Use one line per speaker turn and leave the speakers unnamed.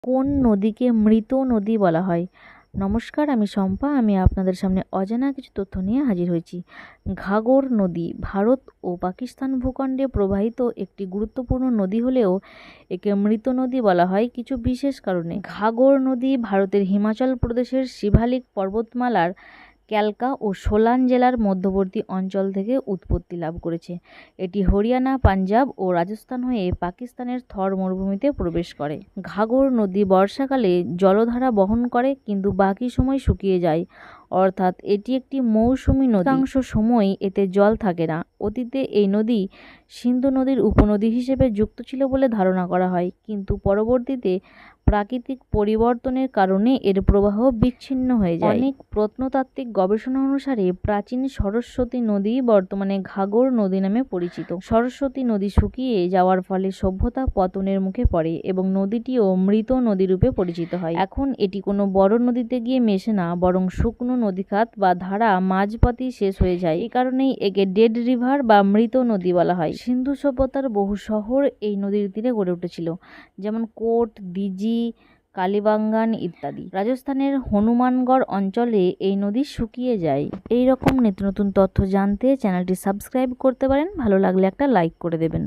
কোন নদীকে মৃত নদী বলা হয়? নমস্কার, আমি শম্পা। আমি আপনাদের সামনে অজানা কিছু তথ্য নিয়ে হাজির হয়েছি। ঘাঘর নদী ভারত ও পাকিস্তান ভূখণ্ডে প্রবাহিত একটি গুরুত্বপূর্ণ নদী হলেও একে মৃত নদী বলা হয় কিছু বিশেষ কারণে। ঘাঘর নদী ভারতের হিমাচল প্রদেশের শিবালিক পর্বতমালার ক্যালকা ও সোলান জেলার মধ্যবর্তী অঞ্চল থেকে উৎপত্তি লাভ করেছে। এটি হরিয়ানা, পাঞ্জাব ও রাজস্থান হয়ে পাকিস্তানের থর মরুভূমিতে প্রবেশ করে। ঘাঘর নদী বর্ষাকালে জলধারা বহন করে, কিন্তু বাকি সময় শুকিয়ে যায়, অর্থাৎ এটি একটি মৌসুমী নদী। অধিকাংশ সময় এতে জল থাকে না। অতীতে এই নদী সিন্ধু নদীর উপনদী হিসেবে যুক্ত ছিল বলে ধারণা করা হয়, কিন্তু পরবর্তীতে প্রাকৃতিক পরিবর্তনের কারণে এর প্রবাহ বিচ্ছিন্ন হয়ে যায়। অনেক প্রত্নতাত্ত্বিক গবেষণা অনুসারে প্রাচীন সরস্বতী নদী বর্তমানে ঘাঘর নদী নামে পরিচিত। সরস্বতী নদী শুকিয়ে যাওয়ার ফলে সভ্যতা পতনের মুখে পড়ে এবং নদীটিও মৃত নদী রূপে পরিচিত হয়। এখন এটি কোনো বড় নদীতে গিয়ে মেশে না, বরং শুকনো নদীখাত বা ধারা মাঝপথেই শেষ হয়ে যায়। এই কারণেই একে ডেড রিভার বা মৃত নদী বলা হয়। সিন্ধু সভ্যতার বহু শহর এই নদীর তীরে গড়ে উঠেছিল, যেমন কোট, দিজি, কালিবাঙ্গান ইত্যাদি। রাজস্থানের হনুমানগড় অঞ্চলে এই নদী শুকিয়ে যায়। এই রকম নিত্য নতুন তথ্য জানতে চ্যানেলটি সাবস্ক্রাইব করতে পারেন। ভালো লাগলে একটা লাইক করে দেবেন।